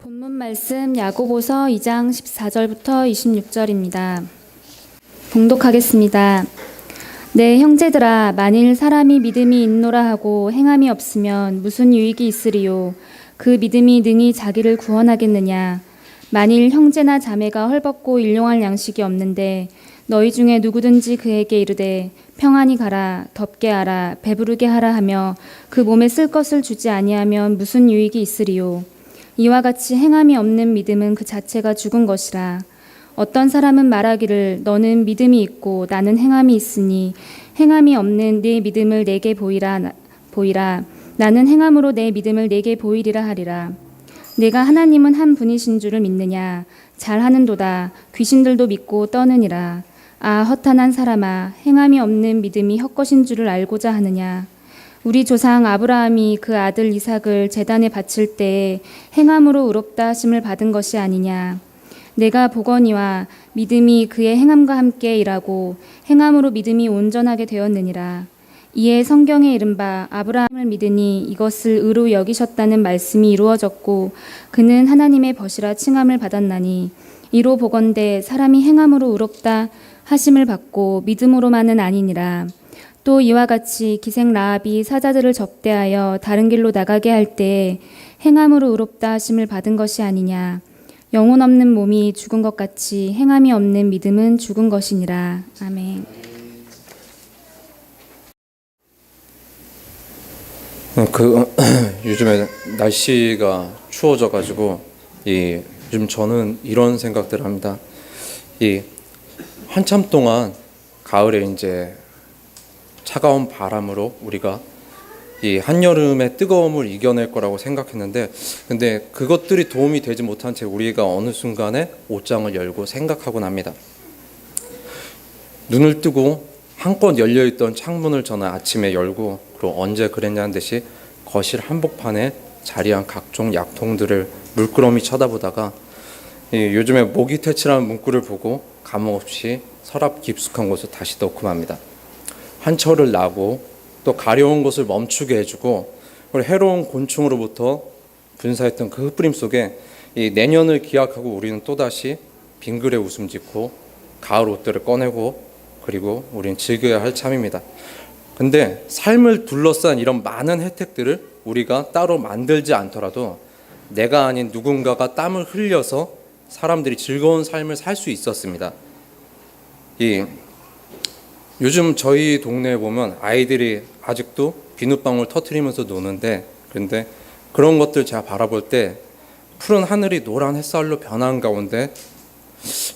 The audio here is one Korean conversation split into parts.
본문 말씀 야고보서 2장 14절부터 26절입니다. 봉독하겠습니다. 내 형제들아, 만일 사람이 믿음이 있노라 하고 행함이 없으면 무슨 유익이 있으리요? 그 믿음이 능히 자기를 구원하겠느냐? 만일 형제나 자매가 헐벗고 일용할 양식이 없는데 너희 중에 누구든지 그에게 이르되 평안히 가라, 덥게 하라, 배부르게 하라 하며 그 몸에 쓸 것을 주지 아니하면 무슨 유익이 있으리요? 이와 같이 행함이 없는 믿음은 그 자체가 죽은 것이라. 어떤 사람은 말하기를 너는 믿음이 있고 나는 행함이 있으니 행함이 없는 네 믿음을 내게 보이라. 나는 행함으로 내 믿음을 내게 보이리라 하리라. 내가 하나님은 한 분이신 줄을 믿느냐? 잘하는도다. 귀신들도 믿고 떠느니라. 아, 허탄한 사람아, 행함이 없는 믿음이 헛것인 줄을 알고자 하느냐? 우리 조상 아브라함이 그 아들 이삭을 제단에 바칠 때에 행함으로 의롭다 하심을 받은 것이 아니냐. 내가 보거니와 믿음이 그의 행함과 함께 일하고 행함으로 믿음이 온전하게 되었느니라. 이에 성경에 이른바 아브라함을 믿으니 이것을 의로 여기셨다는 말씀이 이루어졌고 그는 하나님의 벗이라 칭함을 받았나니 이로 보건대 사람이 행함으로 의롭다 하심을 받고 믿음으로만은 아니니라. 또 이와 같이 기생 라합이 사자들을 접대하여 다른 길로 나가게 할 때 행함으로 의롭다 하심을 받은 것이 아니냐. 영혼 없는 몸이 죽은 것 같이 행함이 없는 믿음은 죽은 것이니라. 아멘. 요즘에 날씨가 추워져가지고 요즘 저는 이런 생각들을 합니다. 한참 동안 가을에 이제 차가운 바람으로 우리가 이 한여름의 뜨거움을 이겨낼 거라고 생각했는데, 근데 그것들이 도움이 되지 못한 채 우리가 어느 순간에 옷장을 열고 생각하곤 합니다. 눈을 뜨고 한껏 열려있던 창문을 저는 아침에 열고, 그리고 언제 그랬냐는 듯이 거실 한복판에 자리한 각종 약통들을 물끄러미 쳐다보다가 요즘에 모기퇴치라는 문구를 보고 감흥없이 서랍 깊숙한 곳에 다시 넣고 맙니다. 한철을 나고 또 가려운 것을 멈추게 해주고, 그리고 해로운 곤충으로부터 분사했던 그 흩뿌림 속에 이 내년을 기약하고 우리는 또다시 빙그레 웃음 짓고 가을 옷들을 꺼내고, 그리고 우리는 즐겨야 할 참입니다. 근데 삶을 둘러싼 이런 많은 혜택들을 우리가 따로 만들지 않더라도 내가 아닌 누군가가 땀을 흘려서 사람들이 즐거운 삶을 살 수 있었습니다. 요즘 저희 동네에 보면 아이들이 아직도 비눗방울 터트리면서 노는데, 그런데 그런 것들 제가 바라볼 때 푸른 하늘이 노란 햇살로 변한 가운데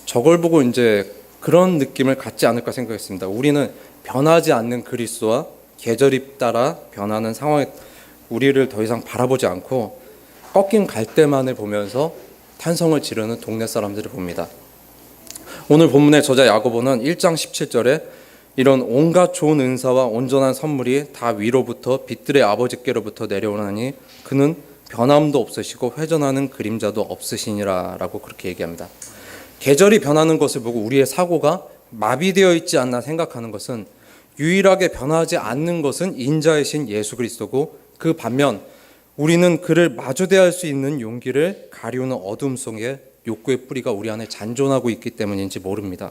저걸 보고 이제 그런 느낌을 갖지 않을까 생각했습니다. 우리는 변하지 않는 그리스도와 계절이 따라 변하는 상황에 우리를 더 이상 바라보지 않고 꺾인 갈대만을 보면서 탄성을 지르는 동네 사람들을 봅니다. 오늘 본문의 저자 야고보는 1장 17절에 이런 온갖 좋은 은사와 온전한 선물이 다 위로부터 빛들의 아버지께로부터 내려오나니 그는 변함도 없으시고 회전하는 그림자도 없으시니라 라고 그렇게 얘기합니다. 계절이 변하는 것을 보고 우리의 사고가 마비되어 있지 않나 생각하는 것은, 유일하게 변하지 않는 것은 인자이신 예수 그리스도고, 그 반면 우리는 그를 마주대할 수 있는 용기를 가리우는 어둠 속에 욕구의 뿌리가 우리 안에 잔존하고 있기 때문인지 모릅니다.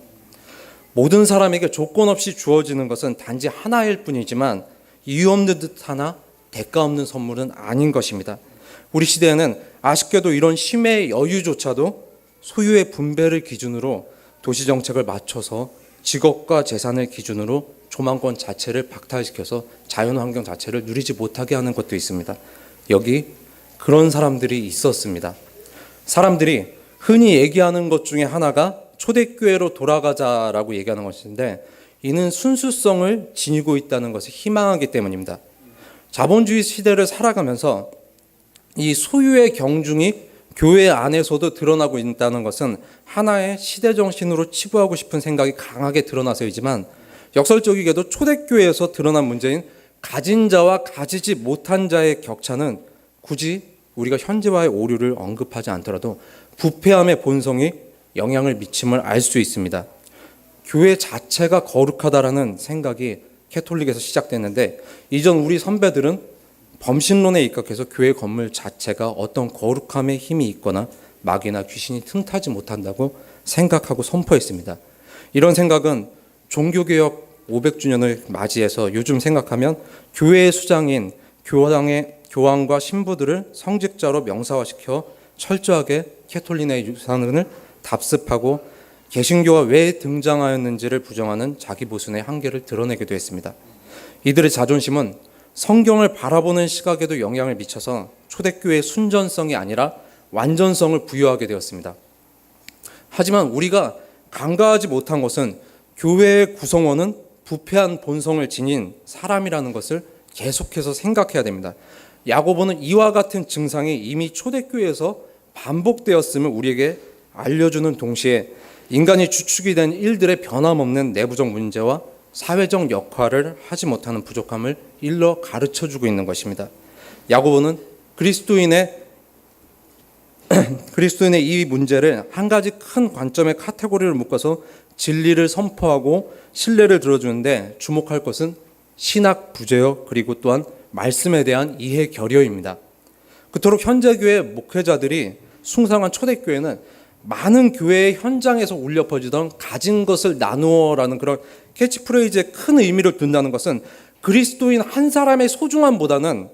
모든 사람에게 조건 없이 주어지는 것은 단지 하나일 뿐이지만 이유 없는 듯 하나 대가 없는 선물은 아닌 것입니다. 우리 시대에는 아쉽게도 이런 쉼의 여유조차도 소유의 분배를 기준으로 도시정책을 맞춰서 직업과 재산을 기준으로 조망권 자체를 박탈시켜서 자연환경 자체를 누리지 못하게 하는 것도 있습니다. 여기 그런 사람들이 있었습니다. 사람들이 흔히 얘기하는 것 중에 하나가 초대교회로 돌아가자라고 얘기하는 것인데, 이는 순수성을 지니고 있다는 것을 희망하기 때문입니다. 자본주의 시대를 살아가면서 이 소유의 경중이 교회 안에서도 드러나고 있다는 것은 하나의 시대정신으로 치부하고 싶은 생각이 강하게 드러나서이지만, 역설적이게도 초대교회에서 드러난 문제인 가진 자와 가지지 못한 자의 격차는 굳이 우리가 현재와의 오류를 언급하지 않더라도 부패함의 본성이 영향을 미침을 알 수 있습니다. 교회 자체가 거룩하다라는 생각이 캐톨릭에서 시작됐는데, 이전 우리 선배들은 범신론에 입각해서 교회 건물 자체가 어떤 거룩함의 힘이 있거나 마귀나 귀신이 틈타지 못한다고 생각하고 선포했습니다. 이런 생각은 종교개혁 500주년을 맞이해서 요즘 생각하면 교회의 수장인 교황과 신부들을 성직자로 명사화시켜 철저하게 캐톨린의 유산을 답습하고 개신교가 왜 등장하였는지를 부정하는 자기 보수의 한계를 드러내기도 했습니다. 이들의 자존심은 성경을 바라보는 시각에도 영향을 미쳐서 초대교회의 순전성이 아니라 완전성을 부여하게 되었습니다. 하지만 우리가 간과하지 못한 것은 교회의 구성원은 부패한 본성을 지닌 사람이라는 것을 계속해서 생각해야 됩니다. 야고보는 이와 같은 증상이 이미 초대교회에서 반복되었음을 우리에게 알려주는 동시에 인간이 주축이 된 일들의 변함없는 내부적 문제와 사회적 역할을 하지 못하는 부족함을 일러 가르쳐주고 있는 것입니다. 야고보는 그리스도인의 이 문제를 한 가지 큰 관점의 카테고리를 묶어서 진리를 선포하고 신뢰를 들어주는데 주목할 것은 신학 부재요, 그리고 또한 말씀에 대한 이해 결여입니다. 그토록 현재 교회 목회자들이 숭상한 초대교회는 많은 교회의 현장에서 울려 퍼지던 가진 것을 나누어라는 그런 캐치프레이즈에 큰 의미를 둔다는 것은 그리스도인 한 사람의 소중함보다는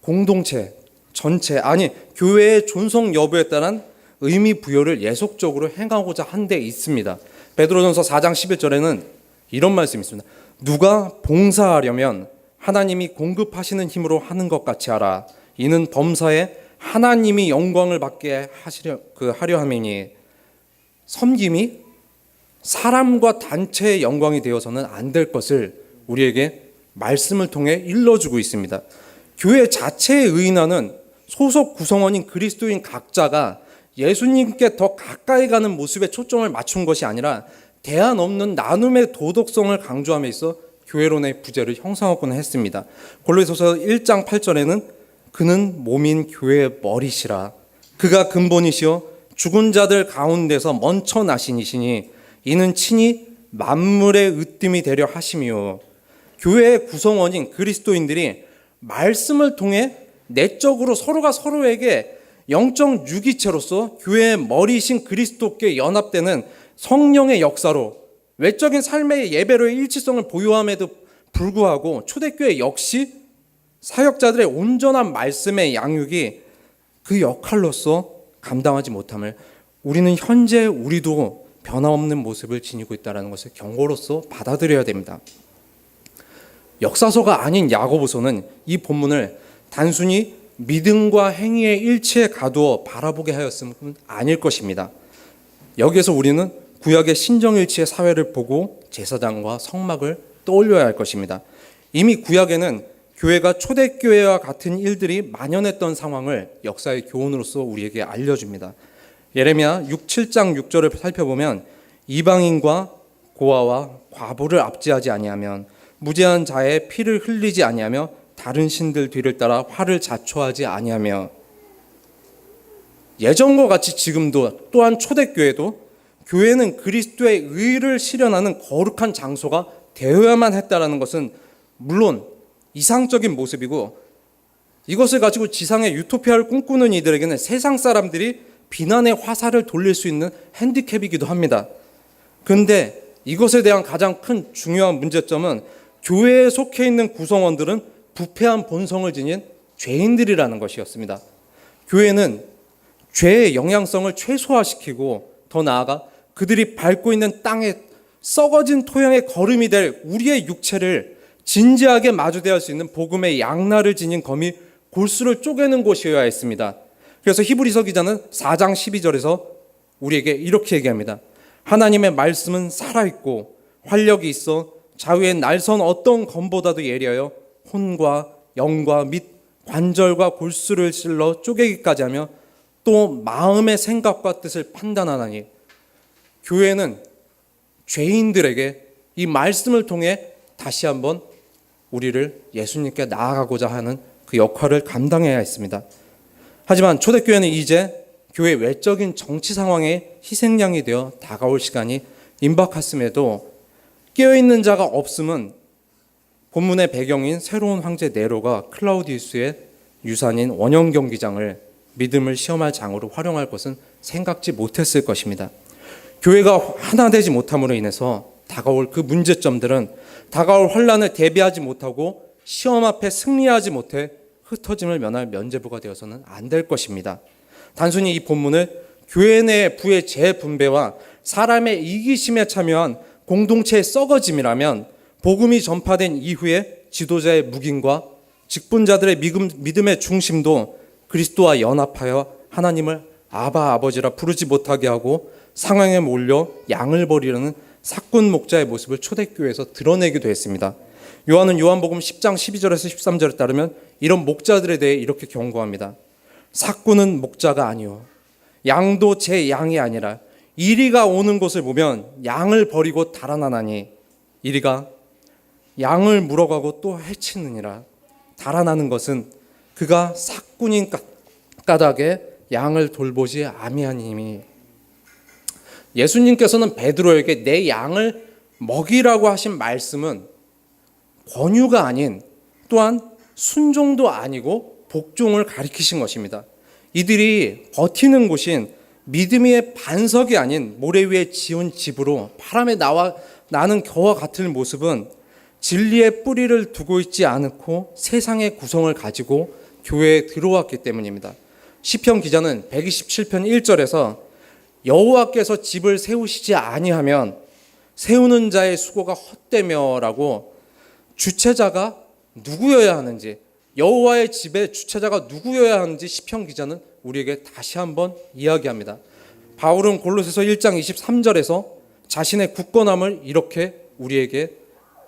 공동체, 전체, 아니 교회의 존속 여부에 따른 의미 부여를 예속적으로 행하고자 한 데 있습니다. 베드로전서 4장 11절에는 이런 말씀이 있습니다. 누가 봉사하려면 하나님이 공급하시는 힘으로 하는 것 같이 하라. 이는 범사에 하나님이 영광을 받게 하려 함이니 섬김이 사람과 단체의 영광이 되어서는 안 될 것을 우리에게 말씀을 통해 일러주고 있습니다. 교회 자체에 의인하는 소속 구성원인 그리스도인 각자가 예수님께 더 가까이 가는 모습에 초점을 맞춘 것이 아니라 대안 없는 나눔의 도덕성을 강조함에 있어 교회론의 부재를 형성하곤 했습니다. 골로새서 1장 8절에는 그는 몸인 교회의 머리시라. 그가 근본이시여 죽은 자들 가운데서 먼저 나신 이시니 이는 친히 만물의 으뜸이 되려 하심이요. 교회의 구성원인 그리스도인들이 말씀을 통해 내적으로 서로가 서로에게 영적 유기체로서 교회의 머리이신 그리스도께 연합되는 성령의 역사로 외적인 삶의 예배로의 일치성을 보유함에도 불구하고 초대교회 역시 사역자들의 온전한 말씀의 양육이 그 역할로서 감당하지 못함을 우리는 현재 우리도 변화없는 모습을 지니고 있다는 것을 경고로서 받아들여야 됩니다. 역사서가 아닌 야고보서는 이 본문을 단순히 믿음과 행위의 일치에 가두어 바라보게 하였음은 아닐 것입니다. 여기에서 우리는 구약의 신정일치의 사회를 보고 제사장과 성막을 떠올려야 할 것입니다. 이미 구약에는 교회가 초대교회와 같은 일들이 만연했던 상황을 역사의 교훈으로서 우리에게 알려줍니다. 예레미야 6, 7장 6절을 살펴보면 이방인과 고아와 과부를 압제하지 아니하면 무죄한 자의 피를 흘리지 아니하며 다른 신들 뒤를 따라 화를 자초하지 아니하며 예전과 같이 지금도 또한 초대교회도 교회는 그리스도의 의를 실현하는 거룩한 장소가 되어야만 했다라는 것은 물론 이상적인 모습이고 이것을 가지고 지상의 유토피아를 꿈꾸는 이들에게는 세상 사람들이 비난의 화살을 돌릴 수 있는 핸디캡이기도 합니다. 그런데 이것에 대한 가장 큰 중요한 문제점은 교회에 속해 있는 구성원들은 부패한 본성을 지닌 죄인들이라는 것이었습니다. 교회는 죄의 영향성을 최소화시키고 더 나아가 그들이 밟고 있는 땅에 썩어진 토양의 거름이 될 우리의 육체를 진지하게 마주대할 수 있는 복음의 양날을 지닌 검이 골수를 쪼개는 곳이어야 했습니다. 그래서 히브리서 기자는 4장 12절에서 우리에게 이렇게 얘기합니다. 하나님의 말씀은 살아있고 활력이 있어 좌우의 날선 어떤 검보다도 예리하여 혼과 영과 및 관절과 골수를 찔러 쪼개기까지 하며 또 마음의 생각과 뜻을 판단하나니 교회는 죄인들에게 이 말씀을 통해 다시 한번 우리를 예수님께 나아가고자 하는 그 역할을 감당해야 했습니다. 하지만 초대교회는 이제 교회 외적인 정치 상황의 희생양이 되어 다가올 시간이 임박했음에도 깨어있는 자가 없음은 본문의 배경인 새로운 황제 네로가 클라우디우스의 유산인 원형 경기장을 믿음을 시험할 장으로 활용할 것은 생각지 못했을 것입니다. 교회가 하나 되지 못함으로 인해서 다가올 그 문제점들은 다가올 환란을 대비하지 못하고 시험 앞에 승리하지 못해 흩어짐을 면할 면죄부가 되어서는 안 될 것입니다. 단순히 이 본문을 교회 내 부의 재분배와 사람의 이기심에 참여한 공동체의 썩어짐이라면 복음이 전파된 이후에 지도자의 묵인과 직분자들의 믿음의 중심도 그리스도와 연합하여 하나님을 아바 아버지라 부르지 못하게 하고 상황에 몰려 양을 버리려는 사꾼 목자의 모습을 초대교회에서 드러내기도 했습니다. 요한은 요한복음 10장 12절에서 13절에 따르면 이런 목자들에 대해 이렇게 경고합니다. 사꾼은 목자가 아니요 양도 제 양이 아니라 이리가 오는 곳을 보면 양을 버리고 달아나나니 이리가 양을 물어가고 또 해치느니라. 달아나는 것은 그가 사꾼인 까닭에 양을 돌보지 아미하님이. 예수님께서는 베드로에게 내 양을 먹이라고 하신 말씀은 권유가 아닌 또한 순종도 아니고 복종을 가리키신 것입니다. 이들이 버티는 곳인 믿음의 반석이 아닌 모래 위에 지은 집으로 바람에 나는 겨와 같은 모습은 진리의 뿌리를 두고 있지 않고 세상의 구성을 가지고 교회에 들어왔기 때문입니다. 시편 기자는 127편 1절에서 여호와께서 집을 세우시지 아니하면 세우는 자의 수고가 헛되며라고 주체자가 누구여야 하는지, 여호와의 집의 주체자가 누구여야 하는지 시편 기자는 우리에게 다시 한번 이야기합니다. 바울은 골로새서 1장 23절에서 자신의 굳건함을 이렇게 우리에게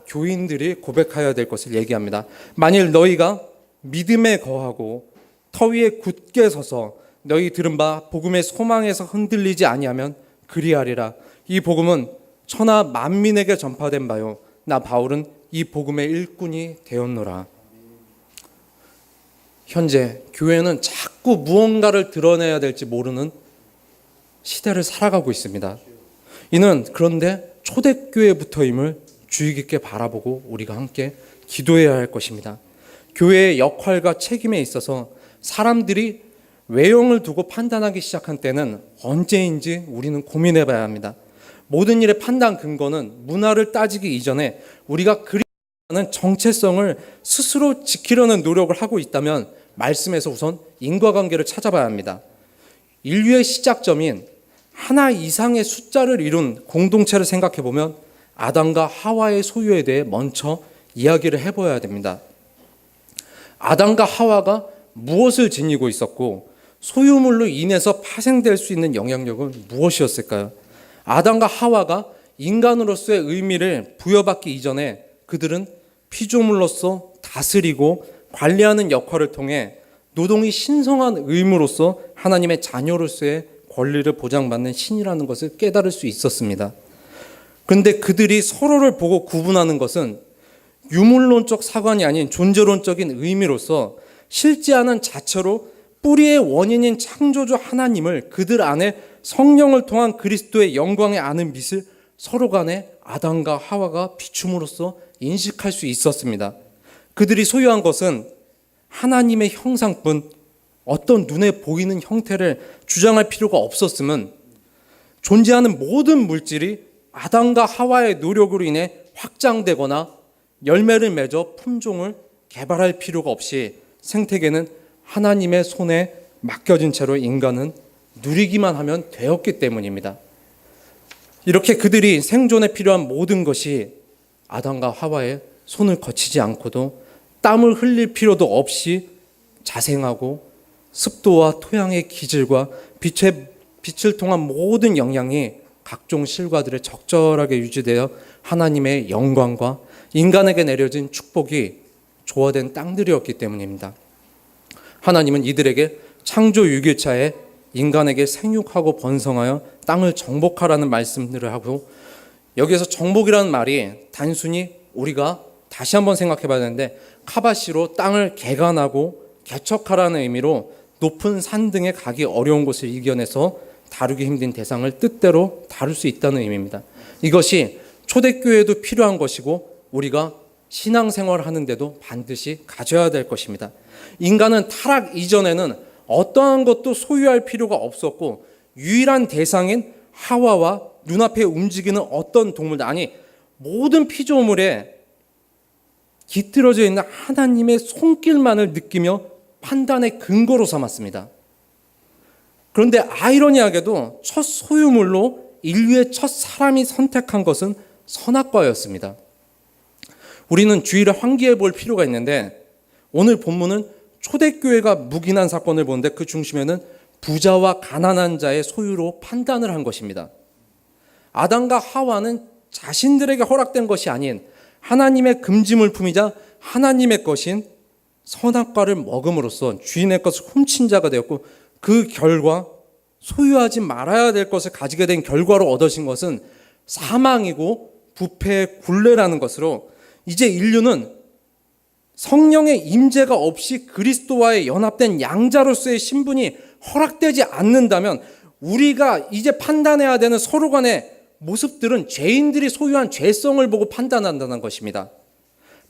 교인들이 고백하여야 될 것을 얘기합니다. 만일 너희가 믿음에 거하고 터 위에 굳게 서서 너희 들은 바 복음의 소망에서 흔들리지 아니하면 그리하리라. 이 복음은 천하 만민에게 전파된 바요 나 바울은 이 복음의 일꾼이 되었노라. 현재 교회는 자꾸 무언가를 드러내야 될지 모르는 시대를 살아가고 있습니다. 이는 그런데 초대교회부터임을 주의 깊게 바라보고 우리가 함께 기도해야 할 것입니다. 교회의 역할과 책임에 있어서 사람들이 외형을 두고 판단하기 시작한 때는 언제인지 우리는 고민해 봐야 합니다. 모든 일의 판단 근거는 문화를 따지기 이전에 우리가 그리스도라는 정체성을 스스로 지키려는 노력을 하고 있다면 말씀에서 우선 인과관계를 찾아봐야 합니다. 인류의 시작점인 하나 이상의 숫자를 이룬 공동체를 생각해 보면 아담과 하와의 소유에 대해 먼저 이야기를 해봐야 됩니다. 아담과 하와가 무엇을 지니고 있었고 소유물로 인해서 파생될 수 있는 영향력은 무엇이었을까요? 아담과 하와가 인간으로서의 의미를 부여받기 이전에 그들은 피조물로서 다스리고 관리하는 역할을 통해 노동이 신성한 의무로서 하나님의 자녀로서의 권리를 보장받는 신이라는 것을 깨달을 수 있었습니다. 그런데 그들이 서로를 보고 구분하는 것은 유물론적 사관이 아닌 존재론적인 의미로서 실제하는 자체로 뿌리의 원인인 창조주 하나님을 그들 안에 성령을 통한 그리스도의 영광에 아는 빛을 서로 간에 아담과 하와가 비춤으로써 인식할 수 있었습니다. 그들이 소유한 것은 하나님의 형상뿐 어떤 눈에 보이는 형태를 주장할 필요가 없었음은 존재하는 모든 물질이 아담과 하와의 노력으로 인해 확장되거나 열매를 맺어 품종을 개발할 필요가 없이 생태계는 하나님의 손에 맡겨진 채로 인간은 누리기만 하면 되었기 때문입니다. 이렇게 그들이 생존에 필요한 모든 것이 아담과 하와의 손을 거치지 않고도 땀을 흘릴 필요도 없이 자생하고 습도와 토양의 기질과 빛을 통한 모든 영향이 각종 실과들에 적절하게 유지되어 하나님의 영광과 인간에게 내려진 축복이 조화된 땅들이었기 때문입니다. 하나님은 이들에게 창조 6일차에 인간에게 생육하고 번성하여 땅을 정복하라는 말씀들을 하고, 여기에서 정복이라는 말이 단순히 우리가 다시 한번 생각해 봐야 되는데 카바시로 땅을 개간하고 개척하라는 의미로 높은 산 등에 가기 어려운 곳을 이겨내서 다루기 힘든 대상을 뜻대로 다룰 수 있다는 의미입니다. 이것이 초대교회에도 필요한 것이고 우리가 신앙생활을 하는데도 반드시 가져야 될 것입니다. 인간은 타락 이전에는 어떠한 것도 소유할 필요가 없었고 유일한 대상인 하와와 눈앞에 움직이는 어떤 동물들, 아니 모든 피조물에 깃들어져 있는 하나님의 손길만을 느끼며 판단의 근거로 삼았습니다. 그런데 아이러니하게도 첫 소유물로 인류의 첫 사람이 선택한 것은 선악과였습니다. 우리는 주의를 환기해 볼 필요가 있는데 오늘 본문은 초대교회가 묵인한 사건을 보는데 그 중심에는 부자와 가난한 자의 소유로 판단을 한 것입니다. 아담과 하와는 자신들에게 허락된 것이 아닌 하나님의 금지물품이자 하나님의 것인 선악과를 먹음으로써 주인의 것을 훔친 자가 되었고 그 결과 소유하지 말아야 될 것을 가지게 된 결과로 얻어진 것은 사망이고 부패의 굴레라는 것으로 이제 인류는 성령의 임재가 없이 그리스도와의 연합된 양자로서의 신분이 허락되지 않는다면 우리가 이제 판단해야 되는 서로 간의 모습들은 죄인들이 소유한 죄성을 보고 판단한다는 것입니다.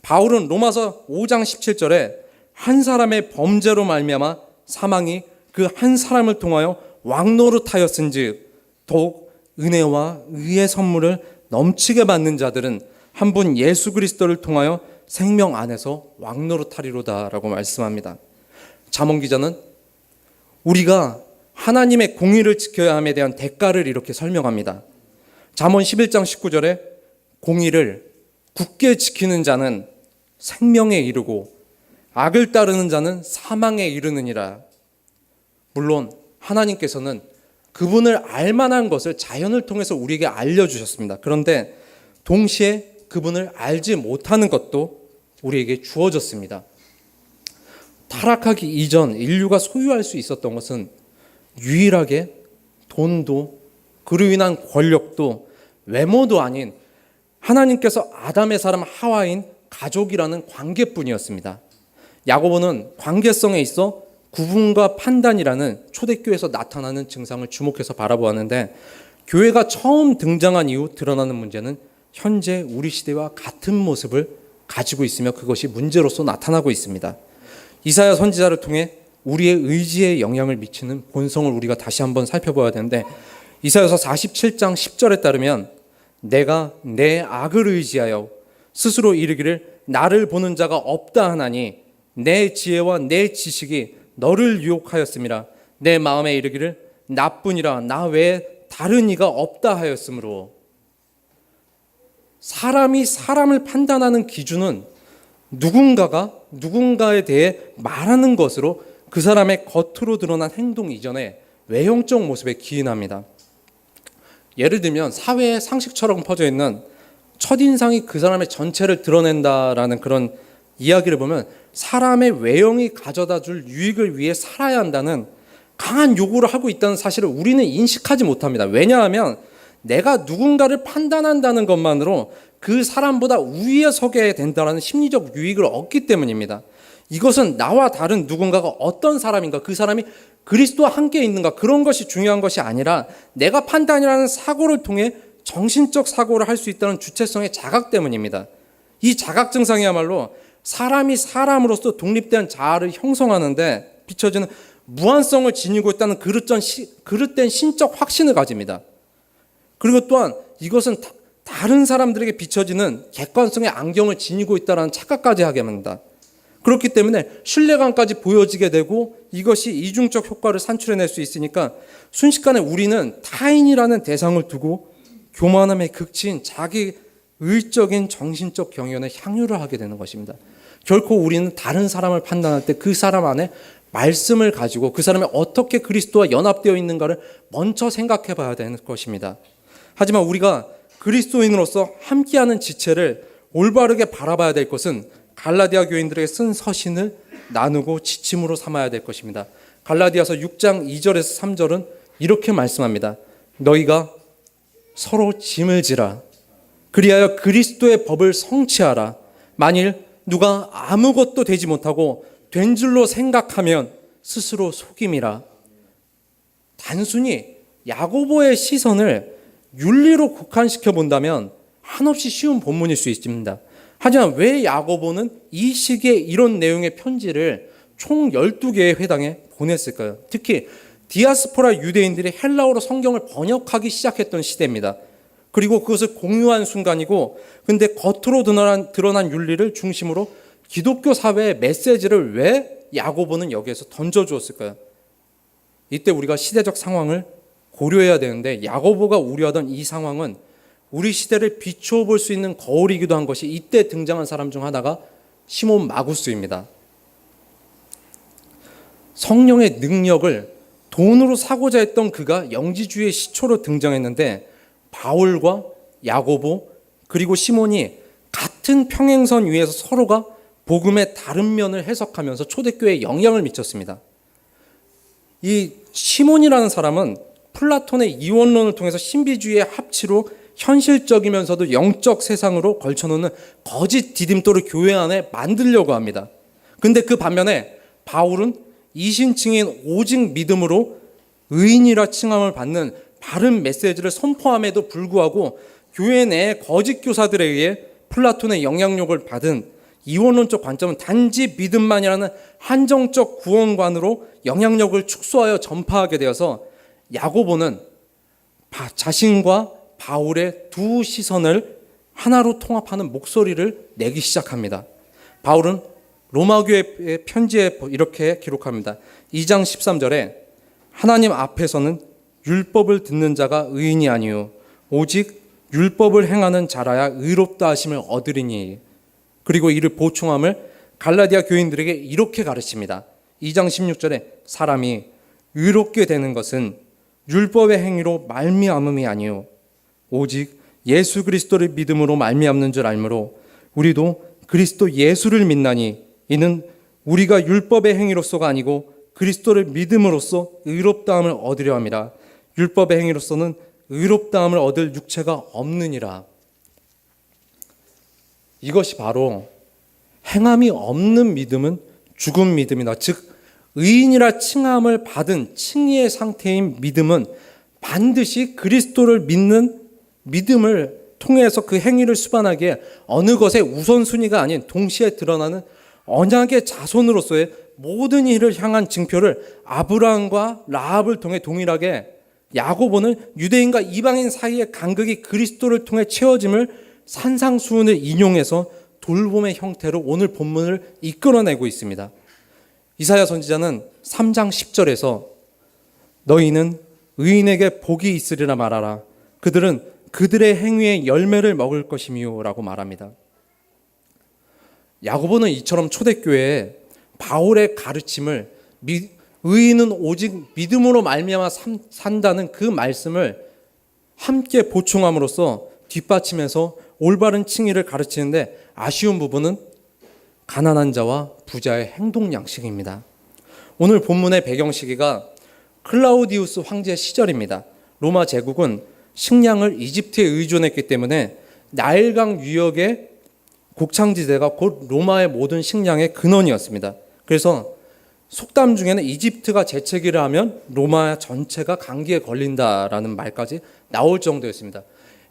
바울은 로마서 5장 17절에 한 사람의 범죄로 말미암아 사망이 그 한 사람을 통하여 왕노릇하였은즉 더욱 은혜와 의의 선물을 넘치게 받는 자들은 한 분 예수 그리스도를 통하여 생명 안에서 왕노릇하리로다라고 말씀합니다. 잠언 기자는 우리가 하나님의 공의를 지켜야 함에 대한 대가를 이렇게 설명합니다. 잠언 11장 19절에 공의를 굳게 지키는 자는 생명에 이르고 악을 따르는 자는 사망에 이르느니라. 물론 하나님께서는 그분을 알만한 것을 자연을 통해서 우리에게 알려주셨습니다. 그런데 동시에 그분을 알지 못하는 것도 우리에게 주어졌습니다. 타락하기 이전 인류가 소유할 수 있었던 것은 유일하게 돈도 그로 인한 권력도 외모도 아닌 하나님께서 아담의 사람 하와인 가족이라는 관계뿐이었습니다. 야고보는 관계성에 있어 구분과 판단이라는 초대교회에서 나타나는 증상을 주목해서 바라보았는데 교회가 처음 등장한 이후 드러나는 문제는 현재 우리 시대와 같은 모습을 가지고 있으며 그것이 문제로서 나타나고 있습니다. 이사야 선지자를 통해 우리의 의지에 영향을 미치는 본성을 우리가 다시 한번 살펴봐야 되는데 이사야서 47장 10절에 따르면 내가 내 악을 의지하여 스스로 이르기를 나를 보는 자가 없다 하나니 내 지혜와 내 지식이 너를 유혹하였음이라 내 마음에 이르기를 나뿐이라 나 외에 다른 이가 없다 하였으므로. 사람이 사람을 판단하는 기준은 누군가가 누군가에 대해 말하는 것으로 그 사람의 겉으로 드러난 행동 이전에 외형적 모습에 기인합니다. 예를 들면 사회의 상식처럼 퍼져 있는 첫인상이 그 사람의 전체를 드러낸다라는 그런 이야기를 보면 사람의 외형이 가져다 줄 유익을 위해 살아야 한다는 강한 요구를 하고 있다는 사실을 우리는 인식하지 못합니다. 왜냐하면 내가 누군가를 판단한다는 것만으로 그 사람보다 우위에 서게 된다는 심리적 유익을 얻기 때문입니다. 이것은 나와 다른 누군가가 어떤 사람인가, 그 사람이 그리스도와 함께 있는가, 그런 것이 중요한 것이 아니라 내가 판단이라는 사고를 통해 정신적 사고를 할 수 있다는 주체성의 자각 때문입니다. 이 자각 증상이야말로 사람이 사람으로서 독립된 자아를 형성하는데 비춰지는 무한성을 지니고 있다는 그릇된 신적 확신을 가집니다. 그리고 또한 이것은 다른 사람들에게 비춰지는 객관성의 안경을 지니고 있다는 착각까지 하게 합니다. 그렇기 때문에 신뢰감까지 보여지게 되고 이것이 이중적 효과를 산출해낼 수 있으니까 순식간에 우리는 타인이라는 대상을 두고 교만함의 극치인 자기 의적인 정신적 경연에 향유를 하게 되는 것입니다. 결코 우리는 다른 사람을 판단할 때 그 사람 안에 말씀을 가지고 그 사람이 어떻게 그리스도와 연합되어 있는가를 먼저 생각해 봐야 되는 것입니다. 하지만 우리가 그리스도인으로서 함께하는 지체를 올바르게 바라봐야 될 것은 갈라디아 교인들에게 쓴 서신을 나누고 지침으로 삼아야 될 것입니다. 갈라디아서 6장 2절에서 3절은 이렇게 말씀합니다. 너희가 서로 짐을 지라. 그리하여 그리스도의 법을 성취하라. 만일 누가 아무것도 되지 못하고 된 줄로 생각하면 스스로 속임이라. 단순히 야고보의 시선을 윤리로 국한시켜 본다면 한없이 쉬운 본문일 수 있습니다. 하지만 왜 야고보는 이 시기에 이런 내용의 편지를 총 12개의 회당에 보냈을까요? 특히 디아스포라 유대인들이 헬라어로 성경을 번역하기 시작했던 시대입니다. 그리고 그것을 공유한 순간이고, 근데 겉으로 드러난 윤리를 중심으로 기독교 사회의 메시지를 왜 야고보는 여기에서 던져주었을까요? 이때 우리가 시대적 상황을 고려해야 되는데, 야고보가 우려하던 이 상황은 우리 시대를 비추어 볼 수 있는 거울이기도 한 것이 이때 등장한 사람 중 하나가 시몬 마구스입니다. 성령의 능력을 돈으로 사고자 했던 그가 영지주의의 시초로 등장했는데, 바울과 야고보 그리고 시몬이 같은 평행선 위에서 서로가 복음의 다른 면을 해석하면서 초대교회에 영향을 미쳤습니다. 이 시몬이라는 사람은 플라톤의 이원론을 통해서 신비주의의 합치로 현실적이면서도 영적 세상으로 걸쳐놓는 거짓 디딤돌을 교회 안에 만들려고 합니다. 근데 그 반면에 바울은 이신칭인 오직 믿음으로 의인이라 칭함을 받는 바른 메시지를 선포함에도 불구하고 교회 내 거짓 교사들에 의해 플라톤의 영향력을 받은 이원론적 관점은 단지 믿음만이라는 한정적 구원관으로 영향력을 축소하여 전파하게 되어서 야고보는 자신과 바울의 두 시선을 하나로 통합하는 목소리를 내기 시작합니다. 바울은 로마교회 편지에 이렇게 기록합니다. 2장 13절에 하나님 앞에서는 율법을 듣는 자가 의인이 아니요 오직 율법을 행하는 자라야 의롭다 하심을 얻으리니. 그리고 이를 보충함을 갈라디아 교인들에게 이렇게 가르칩니다. 2장 16절에 사람이 의롭게 되는 것은 율법의 행위로 말미암음이 아니요 오직 예수 그리스도를 믿음으로 말미암는 줄 알므로 우리도 그리스도 예수를 믿나니 이는 우리가 율법의 행위로서가 아니고 그리스도를 믿음으로써 의롭다함을 얻으려 함이라. 율법의 행위로서는 의롭다함을 얻을 육체가 없느니라. 이것이 바로 행함이 없는 믿음은 죽은 믿음이다. 즉 의인이라 칭함을 받은 칭의의 상태인 믿음은 반드시 그리스도를 믿는 믿음을 통해서 그 행위를 수반하기에 어느 것의 우선순위가 아닌 동시에 드러나는 언약의 자손으로서의 모든 일을 향한 징표를 아브라함과 라합을 통해 동일하게 야고보는 유대인과 이방인 사이의 간극이 그리스도를 통해 채워짐을 산상수훈을 인용해서 돌봄의 형태로 오늘 본문을 이끌어내고 있습니다. 이사야 선지자는 3장 10절에서 너희는 의인에게 복이 있으리라 말하라. 그들은 그들의 행위의 열매를 먹을 것이미요 라고 말합니다. 야고보는 이처럼 초대교회에 바울의 가르침을 의인은 오직 믿음으로 말미암아 산다는 그 말씀을 함께 보충함으로써 뒷받침해서 올바른 칭의를 가르치는데 아쉬운 부분은 가난한 자와 부자의 행동 양식입니다. 오늘 본문의 배경 시기가 클라우디우스 황제 시절입니다. 로마 제국은 식량을 이집트에 의존했기 때문에 나일강 유역의 곡창지대가 곧 로마의 모든 식량의 근원이었습니다. 그래서 속담 중에는 이집트가 재채기를 하면 로마 전체가 감기에 걸린다라는 말까지 나올 정도였습니다.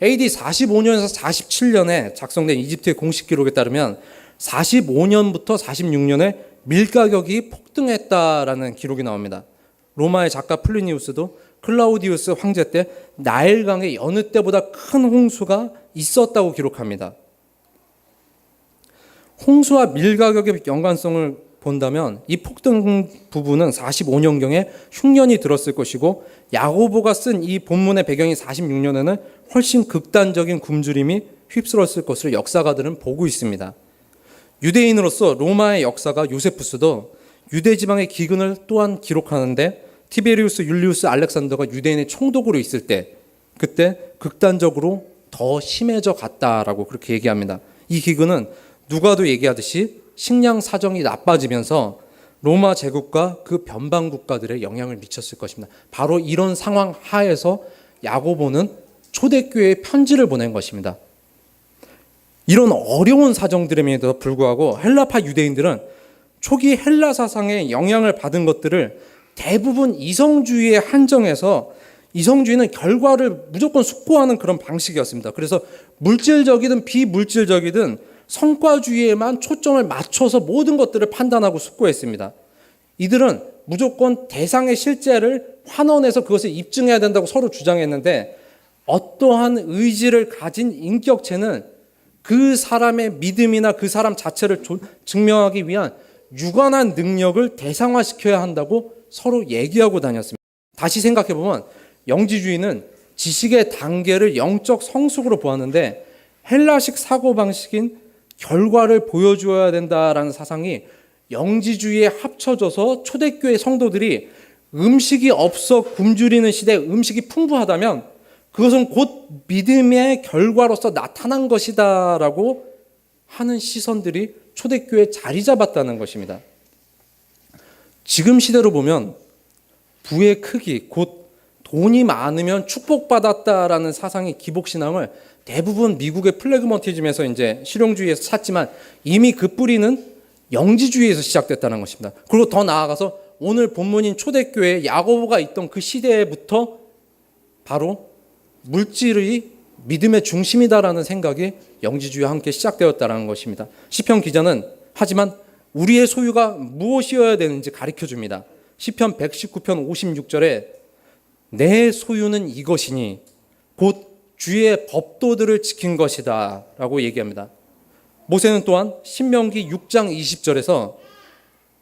AD 45년에서 47년에 작성된 이집트의 공식 기록에 따르면 45년부터 46년에 밀 가격이 폭등했다라는 기록이 나옵니다. 로마의 작가 플리니우스도 클라우디우스 황제 때 나일강에 여느 때보다 큰 홍수가 있었다고 기록합니다. 홍수와 밀 가격의 연관성을 본다면 이 폭등 부분은 45년경에 흉년이 들었을 것이고 야고보가 쓴 이 본문의 배경이 46년에는 훨씬 극단적인 굶주림이 휩쓸었을 것으로 역사가들은 보고 있습니다. 유대인으로서 로마의 역사가 요세푸스도 유대 지방의 기근을 또한 기록하는데 티베리우스 율리우스 알렉산더가 유대인의 총독으로 있을 때 그때 극단적으로 더 심해져 갔다라고 그렇게 얘기합니다. 이 기근은 누가도 얘기하듯이 식량 사정이 나빠지면서 로마 제국과 그 변방 국가들에 영향을 미쳤을 것입니다. 바로 이런 상황 하에서 야고보는 초대교회에 편지를 보낸 것입니다. 이런 어려운 사정들임에도 불구하고 헬라파 유대인들은 초기 헬라 사상의 영향을 받은 것들을 대부분 이성주의에 한정해서 이성주의는 결과를 무조건 숙고하는 그런 방식이었습니다. 그래서 물질적이든 비물질적이든 성과주의에만 초점을 맞춰서 모든 것들을 판단하고 숙고했습니다. 이들은 무조건 대상의 실제를 환원해서 그것을 입증해야 된다고 서로 주장했는데, 어떠한 의지를 가진 인격체는 그 사람의 믿음이나 그 사람 자체를 증명하기 위한 유관한 능력을 대상화시켜야 한다고 서로 얘기하고 다녔습니다. 다시 생각해보면 영지주의는 지식의 단계를 영적 성숙으로 보았는데, 헬라식 사고방식인 결과를 보여주어야 된다라는 사상이 영지주의에 합쳐져서 초대교회 성도들이 음식이 없어 굶주리는 시대에 음식이 풍부하다면 그것은 곧 믿음의 결과로서 나타난 것이다라고 하는 시선들이 초대교회에 자리 잡았다는 것입니다. 지금 시대로 보면 부의 크기, 곧 돈이 많으면 축복받았다라는 사상의 기복신앙을 대부분 미국의 플래그머티즘에서 이제 실용주의에서 찾지만, 이미 그 뿌리는 영지주의에서 시작됐다는 것입니다. 그리고 더 나아가서 오늘 본문인 초대교회 야고보가 있던 그 시대부터 바로 물질이 믿음의 중심이다라는 생각이 영지주의와 함께 시작되었다는 것입니다. 시편 기자는 하지만 우리의 소유가 무엇이어야 되는지 가르쳐 줍니다. 시편 119편 56절에 내 소유는 이것이니 곧 주의 법도들을 지킨 것이다 라고 얘기합니다. 모세는 또한 신명기 6장 20절에서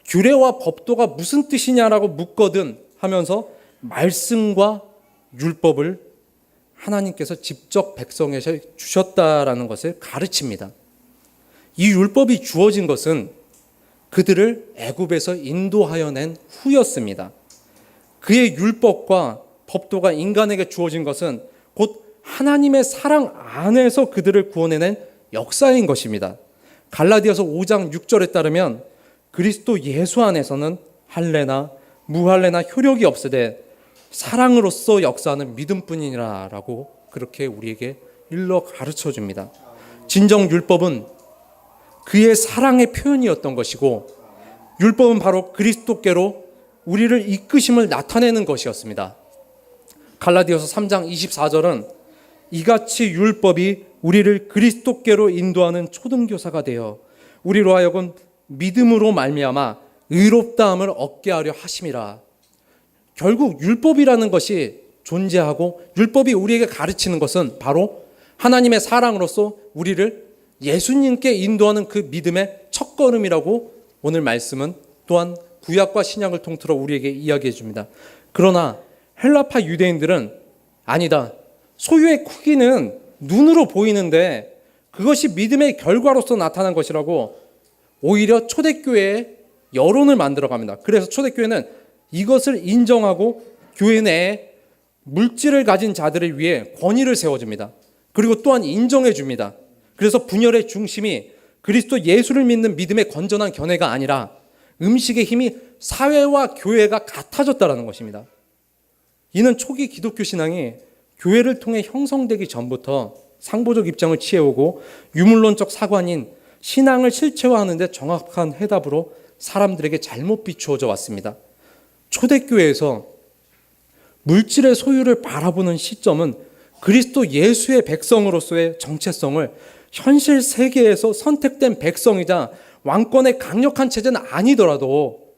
규례와 법도가 무슨 뜻이냐라고 묻거든 하면서 말씀과 율법을 하나님께서 직접 백성에게 주셨다라는 것을 가르칩니다. 이 율법이 주어진 것은 그들을 애굽에서 인도하여 낸 후였습니다. 그의 율법과 법도가 인간에게 주어진 것은 곧 하나님의 사랑 안에서 그들을 구원해낸 역사인 것입니다. 갈라디아서 5장 6절에 따르면 그리스도 예수 안에서는 할례나 무할례나 효력이 없으되 사랑으로서 역사하는 믿음뿐이라 라고 그렇게 우리에게 일러 가르쳐 줍니다. 진정 율법은 그의 사랑의 표현이었던 것이고, 율법은 바로 그리스도께로 우리를 이끄심을 나타내는 것이었습니다. 갈라디아서 3장 24절은 이같이 율법이 우리를 그리스도께로 인도하는 초등교사가 되어 우리로 하여금 믿음으로 말미암아 의롭다함을 얻게 하려 하심이라. 결국 율법이라는 것이 존재하고 율법이 우리에게 가르치는 것은 바로 하나님의 사랑으로서 우리를 예수님께 인도하는 그 믿음의 첫걸음이라고 오늘 말씀은 또한 구약과 신약을 통틀어 우리에게 이야기해 줍니다. 그러나 헬라파 유대인들은 아니다, 소유의 크기는 눈으로 보이는데 그것이 믿음의 결과로서 나타난 것이라고 오히려 초대교회에 여론을 만들어갑니다. 그래서 초대교회는 이것을 인정하고 교회 내에 물질을 가진 자들을 위해 권위를 세워줍니다. 그리고 또한 인정해 줍니다. 그래서 분열의 중심이 그리스도 예수를 믿는 믿음의 건전한 견해가 아니라 음식의 힘이 사회와 교회가 같아졌다는 것입니다. 이는 초기 기독교 신앙이 교회를 통해 형성되기 전부터 상보적 입장을 취해오고 유물론적 사관인 신앙을 실체화하는 데 정확한 해답으로 사람들에게 잘못 비추어져 왔습니다. 초대교회에서 물질의 소유를 바라보는 시점은 그리스도 예수의 백성으로서의 정체성을 현실 세계에서 선택된 백성이자 왕권의 강력한 체제는 아니더라도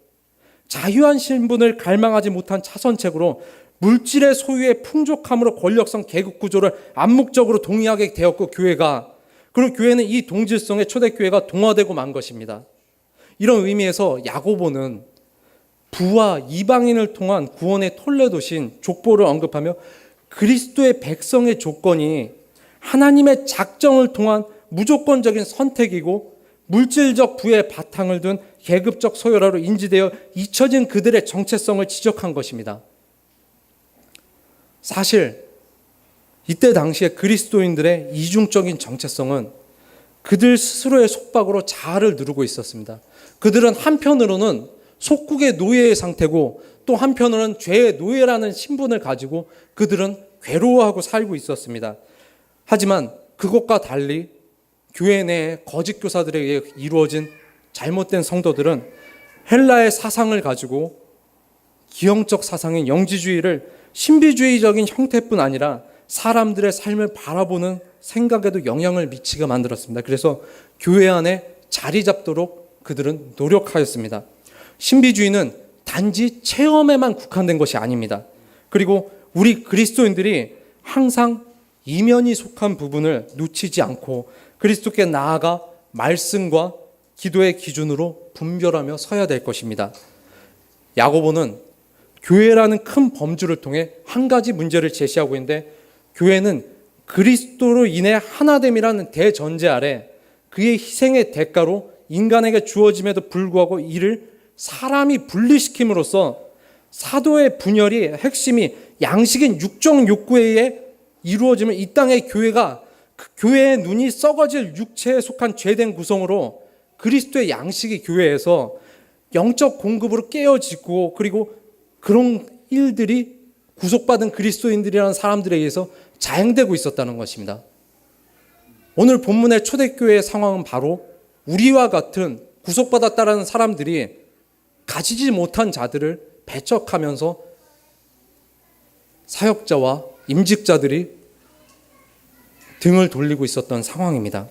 자유한 신분을 갈망하지 못한 차선책으로 물질의 소유의 풍족함으로 권력성 계급 구조를 암묵적으로 동의하게 되었고, 그리고 교회는 이 동질성의 초대교회가 동화되고 만 것입니다. 이런 의미에서 야고보는 부와 이방인을 통한 구원의 톨레도신 족보를 언급하며 그리스도의 백성의 조건이 하나님의 작정을 통한 무조건적인 선택이고 물질적 부의 바탕을 둔 계급적 소유라로 인지되어 잊혀진 그들의 정체성을 지적한 것입니다. 사실 이때 당시에 그리스도인들의 이중적인 정체성은 그들 스스로의 속박으로 자아를 누르고 있었습니다. 그들은 한편으로는 속국의 노예의 상태고 또 한편으로는 죄의 노예라는 신분을 가지고 그들은 괴로워하고 살고 있었습니다. 하지만 그것과 달리 교회 내에 거짓 교사들에 의해 이루어진 잘못된 성도들은 헬라의 사상을 가지고 기형적 사상인 영지주의를 신비주의적인 형태뿐 아니라 사람들의 삶을 바라보는 생각에도 영향을 미치게 만들었습니다. 그래서 교회 안에 자리 잡도록 그들은 노력하였습니다. 신비주의는 단지 체험에만 국한된 것이 아닙니다. 그리고 우리 그리스도인들이 항상 이면이 속한 부분을 놓치지 않고 그리스도께 나아가 말씀과 기도의 기준으로 분별하며 서야 될 것입니다. 야고보는 교회라는 큰 범주를 통해 한 가지 문제를 제시하고 있는데, 교회는 그리스도로 인해 하나됨이라는 대전제 아래 그의 희생의 대가로 인간에게 주어짐에도 불구하고 이를 사람이 분리시킴으로써 사도의 분열이 핵심이 양식인 육정 욕구에 의해 이루어지면 이 땅의 교회가 그 교회의 눈이 썩어질 육체에 속한 죄된 구성으로 그리스도의 양식이 교회에서 영적 공급으로 깨어지고, 그리고 그런 일들이 구속받은 그리스도인들이라는 사람들에 의해서 자행되고 있었다는 것입니다. 오늘 본문의 초대교회의 상황은 바로 우리와 같은 구속받았다라는 사람들이 가지지 못한 자들을 배척하면서 사역자와 임직자들이 등을 돌리고 있었던 상황입니다.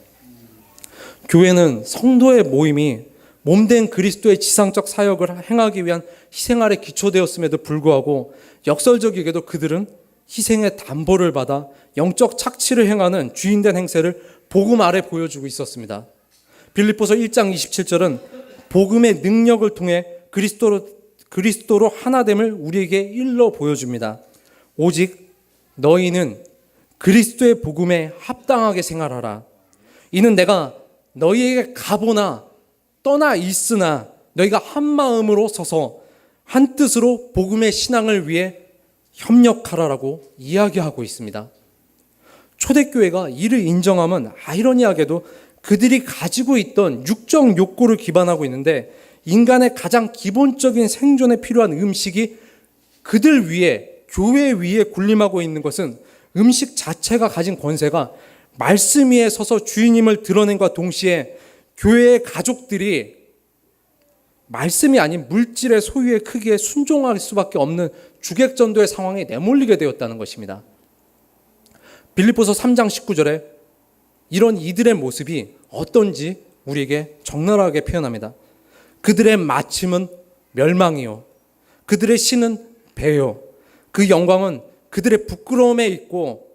교회는 성도의 모임이 몸된 그리스도의 지상적 사역을 행하기 위한 희생 아래 기초되었음에도 불구하고 역설적이게도 그들은 희생의 담보를 받아 영적 착취를 행하는 주인된 행세를 복음 아래 보여주고 있었습니다. 빌립보서 1장 27절은 복음의 능력을 통해 그리스도로 하나됨을 우리에게 일러 보여줍니다. 오직 너희는 그리스도의 복음에 합당하게 생활하라. 이는 내가 너희에게 가보나 떠나 있으나 너희가 한 마음으로 서서 한 뜻으로 복음의 신앙을 위해 협력하라라고 이야기하고 있습니다. 초대교회가 이를 인정함은 아이러니하게도 그들이 가지고 있던 육적 욕구를 기반하고 있는데, 인간의 가장 기본적인 생존에 필요한 음식이 그들 위에, 교회 위에 군림하고 있는 것은 음식 자체가 가진 권세가 말씀 위에 서서 주인임을 드러낸과 동시에 교회의 가족들이 말씀이 아닌 물질의 소유의 크기에 순종할 수밖에 없는 주객전도의 상황에 내몰리게 되었다는 것입니다. 빌립보서 3장 19절에 이런 이들의 모습이 어떤지 우리에게 적나라하게 표현합니다. 그들의 마침은 멸망이요, 그들의 신은 배요, 그 영광은 그들의 부끄러움에 있고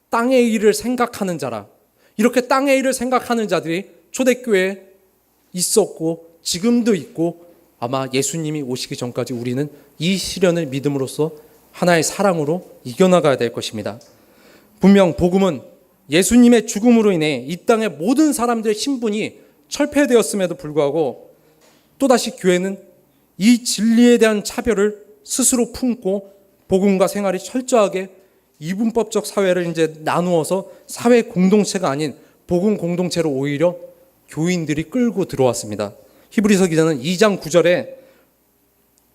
땅의 일을 생각하는 자라. 이렇게 땅의 일을 생각하는 자들이 초대교회에 있었고 지금도 있고 아마 예수님이 오시기 전까지 우리는 이 시련을 믿음으로써 하나의 사랑으로 이겨나가야 될 것입니다. 분명 복음은 예수님의 죽음으로 인해 이 땅의 모든 사람들의 신분이 철폐되었음에도 불구하고 또다시 교회는 이 진리에 대한 차별을 스스로 품고 복음과 생활이 철저하게 이분법적 사회를 이제 나누어서 사회 공동체가 아닌 복음 공동체로 오히려 교인들이 끌고 들어왔습니다. 히브리서 기자는 2장 9절에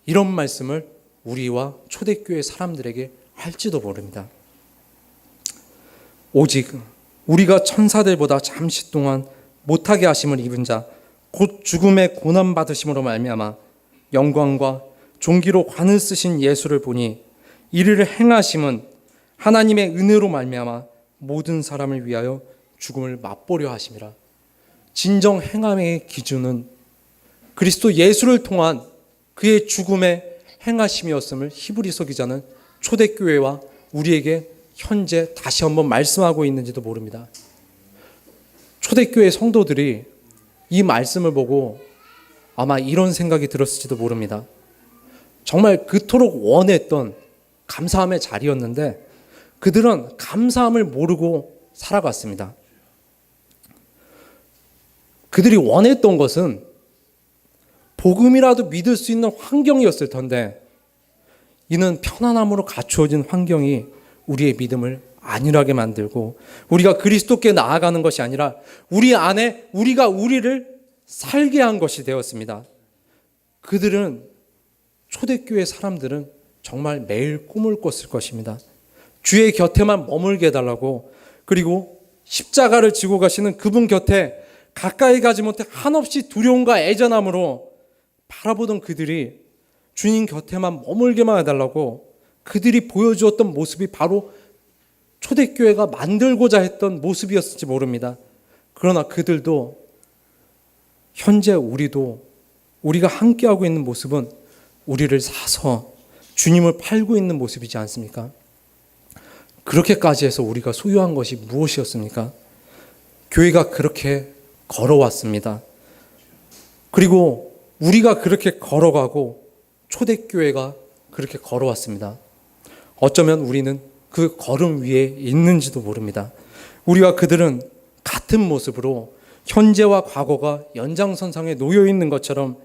이런 말씀을 우리와 초대교회 사람들에게 할지도 모릅니다. 오직 우리가 천사들보다 잠시 동안 못하게 하심을 입은 자 곧 죽음의 고난 받으심으로 말미암아 영광과 존귀로 관을 쓰신 예수를 보니 이를 행하심은 하나님의 은혜로 말미암아 모든 사람을 위하여 죽음을 맛보려 하심이라. 진정 행함의 기준은 그리스도 예수를 통한 그의 죽음의 행하심이었음을 히브리서 기자는 초대교회와 우리에게 현재 다시 한번 말씀하고 있는지도 모릅니다. 초대교회 성도들이 이 말씀을 보고 아마 이런 생각이 들었을지도 모릅니다. 정말 그토록 원했던 감사함의 자리였는데 그들은 감사함을 모르고 살아갔습니다. 그들이 원했던 것은 복음이라도 믿을 수 있는 환경이었을 텐데 이는 편안함으로 갖추어진 환경이 우리의 믿음을 안일하게 만들고 우리가 그리스도께 나아가는 것이 아니라 우리 안에 우리가 우리를 살게 한 것이 되었습니다. 그들은 초대교회 사람들은 정말 매일 꿈을 꿨을 것입니다. 주의 곁에만 머물게 해달라고, 그리고 십자가를 지고 가시는 그분 곁에 가까이 가지 못해 한없이 두려움과 애잔함으로 바라보던 그들이 주님 곁에만 머물게만 해달라고 그들이 보여주었던 모습이 바로 초대교회가 만들고자 했던 모습이었을지 모릅니다. 그러나 그들도 현재 우리가 함께하고 있는 모습은 우리를 사서 주님을 팔고 있는 모습이지 않습니까? 그렇게까지 해서 우리가 소유한 것이 무엇이었습니까? 교회가 그렇게 걸어왔습니다. 그리고 우리가 그렇게 걸어가고 초대교회가 그렇게 걸어왔습니다. 어쩌면 우리는 그 걸음 위에 있는지도 모릅니다. 우리와 그들은 같은 모습으로 현재와 과거가 연장선상에 놓여 있는 것처럼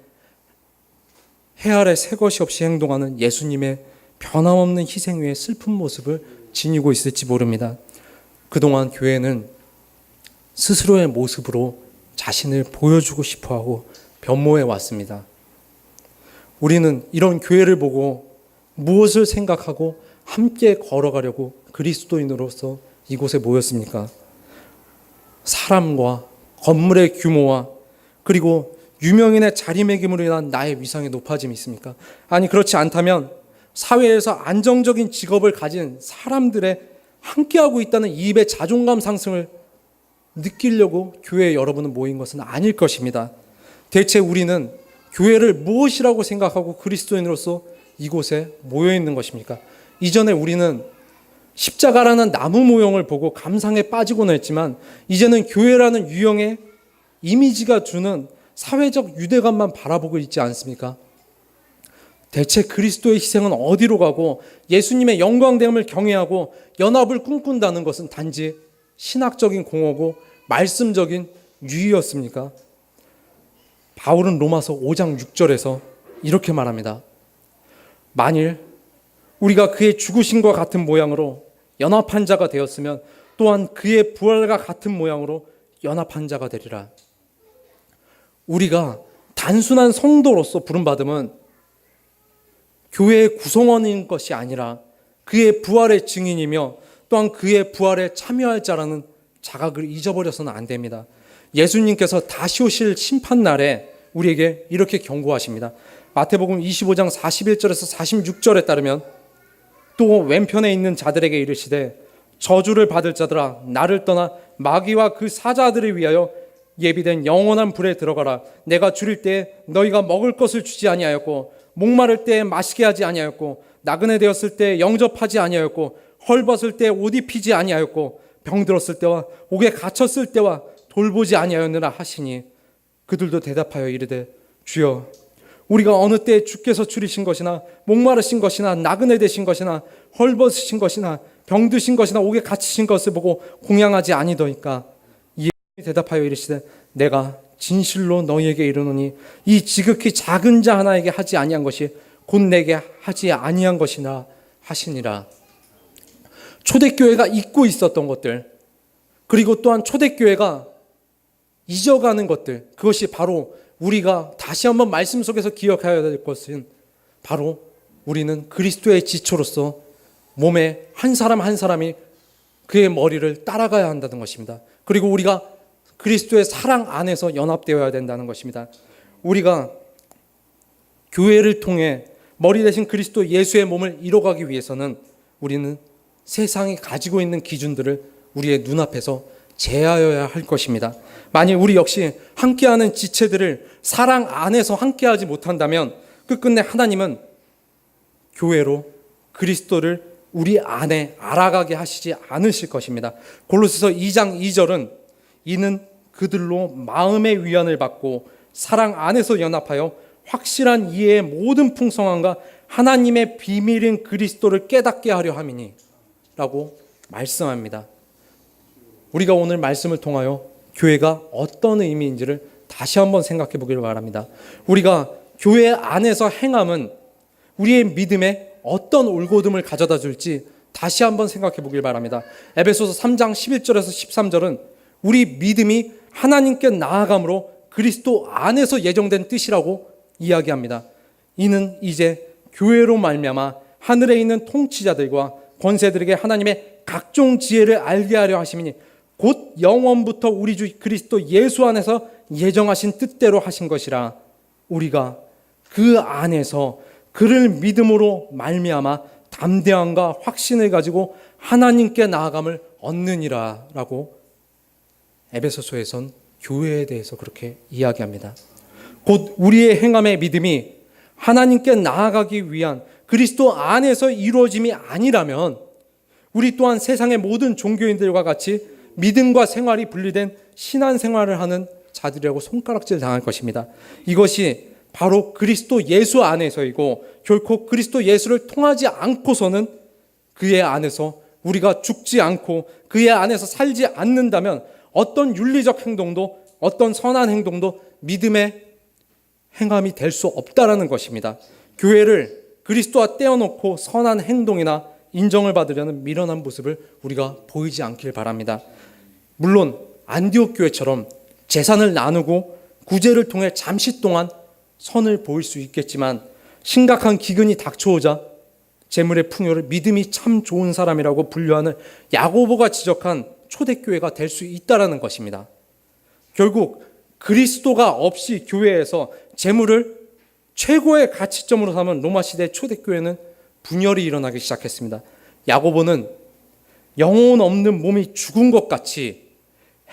해 아래 새 것이 없이 행동하는 예수님의 변함없는 희생 위에 슬픈 모습을 지니고 있을지 모릅니다. 그동안 교회는 스스로의 모습으로 자신을 보여주고 싶어하고 변모해 왔습니다. 우리는 이런 교회를 보고 무엇을 생각하고 함께 걸어가려고 그리스도인으로서 이곳에 모였습니까? 사람과 건물의 규모와 그리고 유명인의 자리매김으로 인한 나의 위상의 높아짐이 있습니까? 아니, 그렇지 않다면 사회에서 안정적인 직업을 가진 사람들의 함께하고 있다는 이 입의 자존감 상승을 느끼려고 교회에 여러분은 모인 것은 아닐 것입니다. 대체 우리는 교회를 무엇이라고 생각하고 그리스도인으로서 이곳에 모여 있는 것입니까? 이전에 우리는 십자가라는 나무 모형을 보고 감상에 빠지고는 했지만 이제는 교회라는 유형의 이미지가 주는 사회적 유대감만 바라보고 있지 않습니까? 대체 그리스도의 희생은 어디로 가고 예수님의 영광됨을 경외하고 연합을 꿈꾼다는 것은 단지 신학적인 공허고 말씀적인 유의였습니까? 바울은 로마서 5장 6절에서 이렇게 말합니다. 만일 우리가 그의 죽으심과 같은 모양으로 연합한 자가 되었으면 또한 그의 부활과 같은 모양으로 연합한 자가 되리라. 우리가 단순한 성도로서 부름받음은 교회의 구성원인 것이 아니라 그의 부활의 증인이며 또한 그의 부활에 참여할 자라는 자각을 잊어버려서는 안 됩니다. 예수님께서 다시 오실 심판날에 우리에게 이렇게 경고하십니다. 마태복음 25장 41절에서 46절에 따르면 또 왼편에 있는 자들에게 이르시되 저주를 받을 자들아 나를 떠나 마귀와 그 사자들을 위하여 예비된 영원한 불에 들어가라. 내가 줄일 때에 너희가 먹을 것을 주지 아니하였고 목마를 때에 마시게 하지 아니하였고 나그네 되었을 때에 영접하지 아니하였고 헐벗을 때에 옷 입히지 아니하였고 병들었을 때와 옥에 갇혔을 때와 돌보지 아니하였느라 하시니 그들도 대답하여 이르되 주여 우리가 어느 때에 주께서 줄이신 것이나 목마르신 것이나 나그네 되신 것이나 헐벗으신 것이나 병드신 것이나 옥에 갇히신 것을 보고 공양하지 아니더이까. 예수님이 대답하여 이르시되 내가 진실로 너희에게 이르노니 이 지극히 작은 자 하나에게 하지 아니한 것이 곧 내게 하지 아니한 것이나 하시니라. 초대교회가 잊고 있었던 것들, 그리고 또한 초대교회가 잊어가는 것들, 그것이 바로 우리가 다시 한번 말씀 속에서 기억해야 될 것은 바로 우리는 그리스도의 지초로서 몸에 한 사람 한 사람이 그의 머리를 따라가야 한다는 것입니다. 그리고 우리가 그리스도의 사랑 안에서 연합되어야 된다는 것입니다. 우리가 교회를 통해 머리 대신 그리스도 예수의 몸을 이뤄가기 위해서는 우리는 세상이 가지고 있는 기준들을 우리의 눈앞에서 제하여야 할 것입니다. 만일 우리 역시 함께하는 지체들을 사랑 안에서 함께하지 못한다면 끝끝내 하나님은 교회로 그리스도를 우리 안에 알아가게 하시지 않으실 것입니다. 골로새서 2장 2절은 이는 그들로 마음의 위안을 받고 사랑 안에서 연합하여 확실한 이해의 모든 풍성함과 하나님의 비밀인 그리스도를 깨닫게 하려 함이니 라고 말씀합니다. 우리가 오늘 말씀을 통하여 교회가 어떤 의미인지를 다시 한번 생각해 보기를 바랍니다. 우리가 교회 안에서 행함은 우리의 믿음에 어떤 올곧음을 가져다 줄지 다시 한번 생각해 보길 바랍니다. 에베소서 3장 11절에서 13절은 우리 믿음이 하나님께 나아감으로 그리스도 안에서 예정된 뜻이라고 이야기합니다. 이는 이제 교회로 말미암아 하늘에 있는 통치자들과 권세들에게 하나님의 각종 지혜를 알게 하려 하심이니 곧 영원부터 우리 주 그리스도 예수 안에서 예정하신 뜻대로 하신 것이라. 우리가 그 안에서 그를 믿음으로 말미암아 담대함과 확신을 가지고 하나님께 나아감을 얻느니라 라고 에베소서에선 교회에 대해서 그렇게 이야기합니다. 곧 우리의 행함의 믿음이 하나님께 나아가기 위한 그리스도 안에서 이루어짐이 아니라면 우리 또한 세상의 모든 종교인들과 같이 믿음과 생활이 분리된 신앙생활을 하는 자들이라고 손가락질 당할 것입니다. 이것이 바로 그리스도 예수 안에서이고 결코 그리스도 예수를 통하지 않고서는 그의 안에서 우리가 죽지 않고 그의 안에서 살지 않는다면 어떤 윤리적 행동도 어떤 선한 행동도 믿음의 행함이 될 수 없다라는 것입니다. 교회를 그리스도와 떼어놓고 선한 행동이나 인정을 받으려는 미련한 모습을 우리가 보이지 않길 바랍니다. 물론 안디옥 교회처럼 재산을 나누고 구제를 통해 잠시 동안 선을 보일 수 있겠지만 심각한 기근이 닥쳐오자 재물의 풍요를 믿음이 참 좋은 사람이라고 분류하는 야고보가 지적한 초대교회가 될 수 있다는 것입니다. 결국 그리스도가 없이 교회에서 재물을 최고의 가치점으로 삼은 로마시대 초대교회는 분열이 일어나기 시작했습니다. 야고보는 영혼 없는 몸이 죽은 것 같이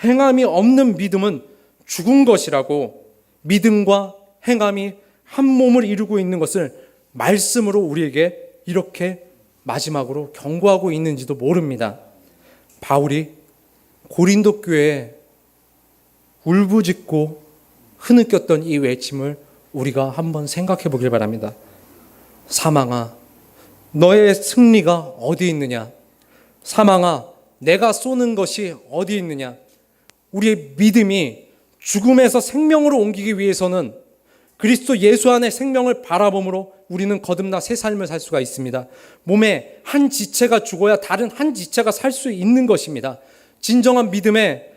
행함이 없는 믿음은 죽은 것이라고 믿음과 행함이 한 몸을 이루고 있는 것을 말씀으로 우리에게 이렇게 마지막으로 경고하고 있는지도 모릅니다. 바울이 고린도 교회에 울부짖고 흐느꼈던 이 외침을 우리가 한번 생각해 보길 바랍니다. 사망아, 너의 승리가 어디 있느냐? 사망아, 내가 쏘는 것이 어디 있느냐? 우리의 믿음이 죽음에서 생명으로 옮기기 위해서는 그리스도 예수 안에 생명을 바라봄으로 우리는 거듭나 새 삶을 살 수가 있습니다. 몸에 한 지체가 죽어야 다른 한 지체가 살 수 있는 것입니다. 진정한 믿음의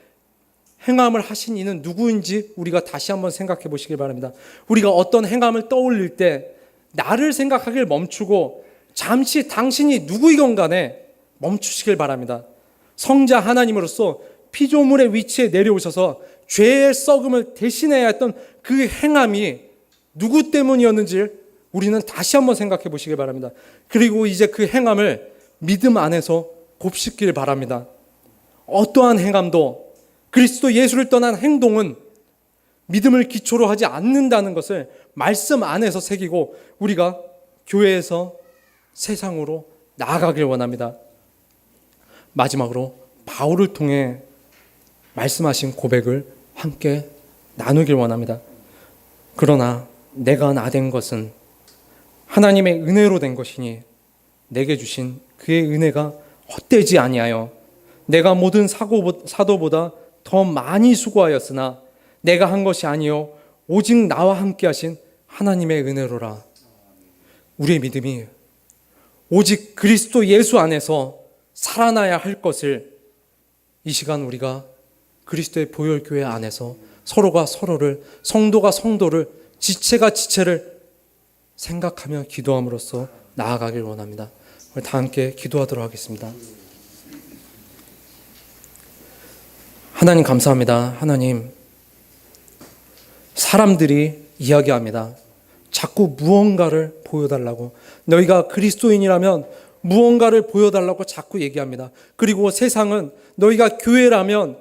행함을 하신 이는 누구인지 우리가 다시 한번 생각해 보시길 바랍니다. 우리가 어떤 행함을 떠올릴 때 나를 생각하길 멈추고 잠시 당신이 누구이건 간에 멈추시길 바랍니다. 성자 하나님으로서 피조물의 위치에 내려오셔서 죄의 썩음을 대신해야 했던 그 행함이 누구 때문이었는지 우리는 다시 한번 생각해 보시길 바랍니다. 그리고 이제 그 행함을 믿음 안에서 곱씹길 바랍니다. 어떠한 행함도 그리스도 예수를 떠난 행동은 믿음을 기초로 하지 않는다는 것을 말씀 안에서 새기고 우리가 교회에서 세상으로 나아가길 원합니다. 마지막으로 바울을 통해 말씀하신 고백을 함께 나누길 원합니다. 그러나 내가 나된 것은 하나님의 은혜로 된 것이니 내게 주신 그의 은혜가 헛되지 아니하여 내가 모든 사도보다 더 많이 수고하였으나 내가 한 것이 아니요 오직 나와 함께 하신 하나님의 은혜로라. 우리의 믿음이 오직 그리스도 예수 안에서 살아나야 할 것을 이 시간 우리가 그리스도의 보혈교회 안에서 서로가 서로를, 성도가 성도를, 지체가 지체를 생각하며 기도함으로써 나아가길 원합니다. 우리 다 함께 기도하도록 하겠습니다. 하나님 감사합니다. 하나님, 사람들이 이야기합니다. 자꾸 무언가를 보여달라고. 너희가 그리스도인이라면 무언가를 보여달라고 자꾸 얘기합니다. 그리고 세상은 너희가 교회라면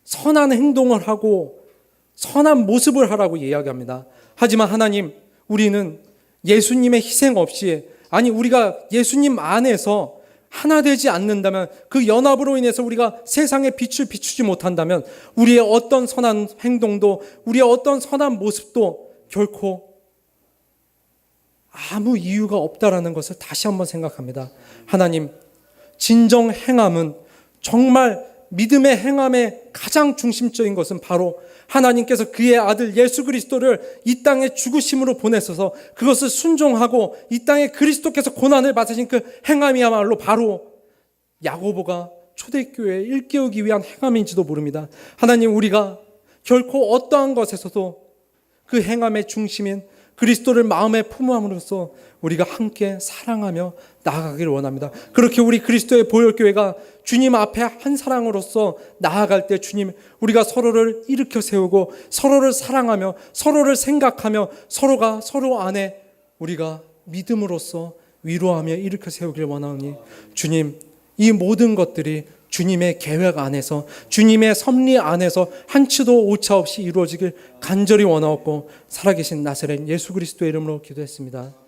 선한 행동을 하고 선한 모습을 하라고 이야기합니다. 하지만 하나님, 우리는 예수님의 희생 없이, 아니 우리가 예수님 안에서 하나 되지 않는다면, 그 연합으로 인해서 우리가 세상에 빛을 비추지 못한다면 우리의 어떤 선한 행동도, 우리의 어떤 선한 모습도 결코 아무 이유가 없다라는 것을 다시 한번 생각합니다. 하나님, 진정 행함은, 정말 믿음의 행함의 가장 중심적인 것은 바로 하나님께서 그의 아들 예수 그리스도를 이 땅에 죽으심으로 보내셔서 그것을 순종하고 이 땅에 그리스도께서 고난을 받으신 그 행함이야말로 바로 야고보가 초대교회에 일깨우기 위한 행함인지도 모릅니다. 하나님, 우리가 결코 어떠한 것에서도 그 행함의 중심인 그리스도를 마음에 품음으로써 우리가 함께 사랑하며 나아가기를 원합니다. 그렇게 우리 그리스도의 보혈교회가 주님 앞에 한 사랑으로서 나아갈 때 주님, 우리가 서로를 일으켜 세우고 서로를 사랑하며 서로를 생각하며 서로가 서로 안에 우리가 믿음으로써 위로하며 일으켜 세우길 원하오니 주님, 이 모든 것들이 주님의 계획 안에서 주님의 섭리 안에서 한치도 오차 없이 이루어지길 간절히 원하옵고 살아계신 나사렛 예수 그리스도의 이름으로 기도했습니다.